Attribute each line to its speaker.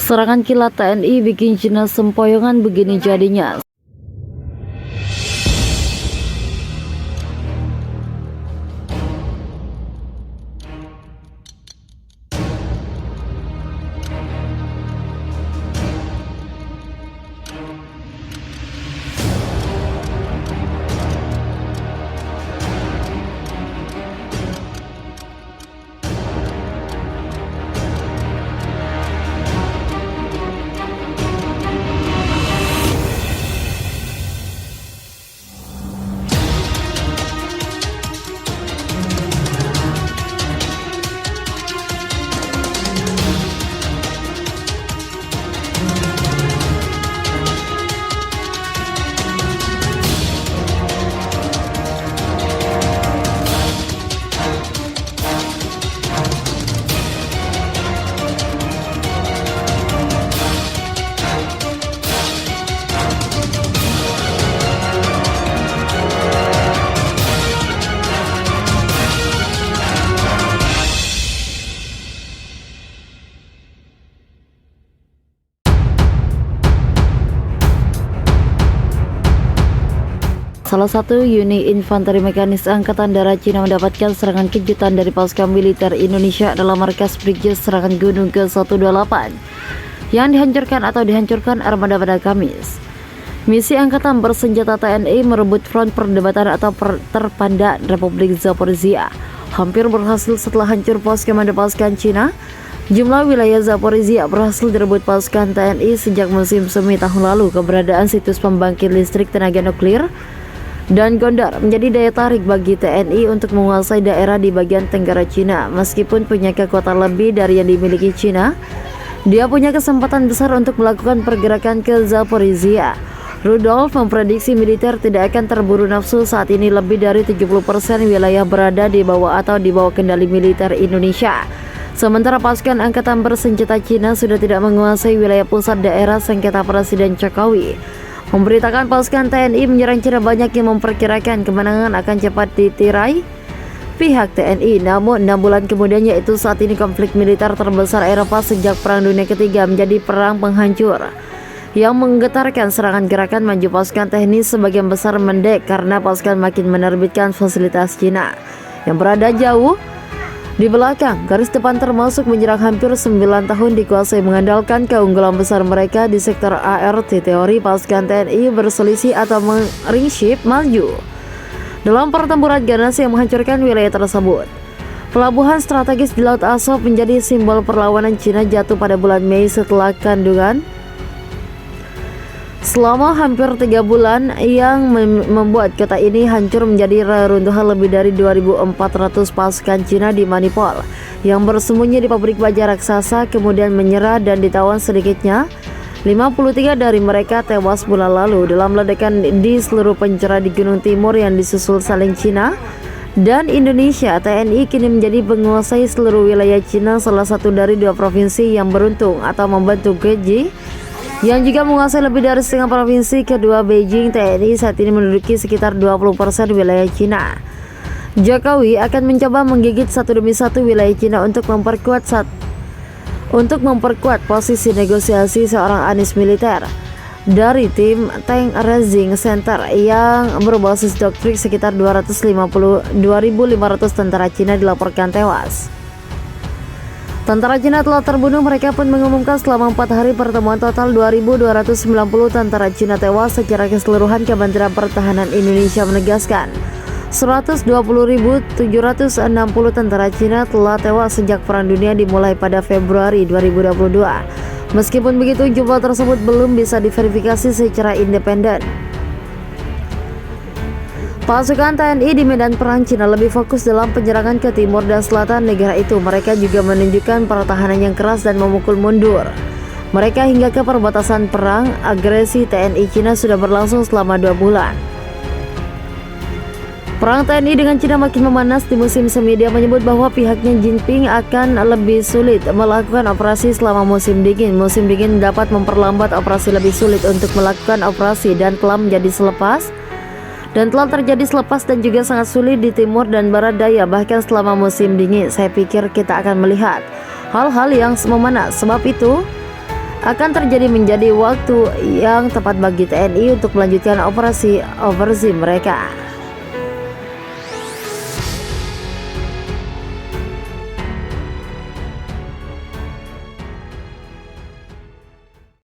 Speaker 1: Serangan kilat TNI bikin Cina sempoyongan begini jadinya. Salah satu unit infanteri mekanis Angkatan Darat Cina mendapatkan serangan kejutan dari pasukan militer Indonesia dalam markas Brigjen serangan Gunung ke-128 yang dihancurkan armada pada Kamis. Misi Angkatan Bersenjata TNI merebut front perdebatan atau terpandang Republik Zaporizhia hampir berhasil setelah hancur pos komando pasukan Cina. Jumlah wilayah Zaporizhia berhasil direbut pasukan TNI sejak musim semi tahun lalu. Keberadaan situs pembangkit listrik tenaga nuklir dan Gondar menjadi daya tarik bagi TNI untuk menguasai daerah di bagian tenggara Cina. Meskipun punya kekuatan lebih dari yang dimiliki Cina, dia punya kesempatan besar untuk melakukan pergerakan ke Zaporizhia. Rudolf memprediksi militer tidak akan terburu nafsu saat ini. Lebih dari 70% wilayah berada di bawah atau di bawah kendali militer Indonesia. Sementara pasukan angkatan bersenjata Cina sudah tidak menguasai wilayah pusat daerah sengketa Presiden Jokowi. Memberitakan pasukan TNI menyerang Cina, banyak yang memperkirakan kemenangan akan cepat ditirai pihak TNI. Namun 6 bulan kemudian, yaitu saat ini konflik militer terbesar Eropa sejak Perang Dunia Ketiga menjadi perang penghancur yang menggetarkan serangan gerakan maju pasukan teknis sebagian besar mendek karena pasukan makin menerbitkan fasilitas Cina yang berada jauh di belakang garis depan, termasuk menyerang hampir 9 tahun dikuasai mengandalkan keunggulan besar mereka di sektor ART. Teori pasukan TNI berselisih atau meringsip maju dalam pertempuran ganas yang menghancurkan wilayah tersebut. Pelabuhan strategis di Laut Azov menjadi simbol perlawanan Cina jatuh pada bulan Mei setelah kandungan selama hampir 3 bulan yang membuat kota ini hancur menjadi reruntuhan. Lebih dari 2.400 pasukan Cina di Manipur yang bersembunyi di pabrik baja raksasa kemudian menyerah dan ditawan. Sedikitnya 53 dari mereka tewas bulan lalu dalam ledakan di seluruh penjara di Gunung Timur yang disusul saling Cina dan Indonesia. TNI kini menjadi penguasai seluruh wilayah Cina, salah satu dari 2 provinsi yang beruntung atau membantu Geji yang juga menguasai lebih dari setengah provinsi. Kedua, Beijing. TNI saat ini menduduki sekitar 20% wilayah Cina. Jokowi akan mencoba menggigit satu demi satu wilayah Cina untuk memperkuat posisi negosiasi seorang Anies militer. Dari tim Tank Rising Center yang berbasis doktrin, sekitar 2.500 tentara Cina dilaporkan tewas. Tentara Cina telah terbunuh. Mereka pun mengumumkan selama 4 hari pertemuan total 2.290 tentara Cina tewas secara keseluruhan. Kementerian Pertahanan Indonesia menegaskan 120.760 tentara Cina telah tewas sejak Perang Dunia dimulai pada Februari 2022. Meskipun begitu, jumlah tersebut belum bisa diverifikasi secara independen. Pasukan TNI di medan perang Cina lebih fokus dalam penyerangan ke timur dan selatan negara itu. Mereka juga menunjukkan pertahanan yang keras dan memukul mundur mereka hingga ke perbatasan perang. Agresi TNI Cina sudah berlangsung selama 2 bulan. Perang TNI dengan Cina makin memanas di musim semi. Dia menyebut bahwa pihaknya Jinping akan lebih sulit melakukan operasi selama musim dingin. Musim dingin dapat memperlambat operasi, lebih sulit untuk melakukan operasi dan telah terjadi selepas dan juga sangat sulit di timur dan barat daya bahkan selama musim dingin. Saya pikir kita akan melihat hal-hal yang memanas. Sebab itu akan terjadi menjadi waktu yang tepat bagi TNI untuk melanjutkan operasi overseas mereka.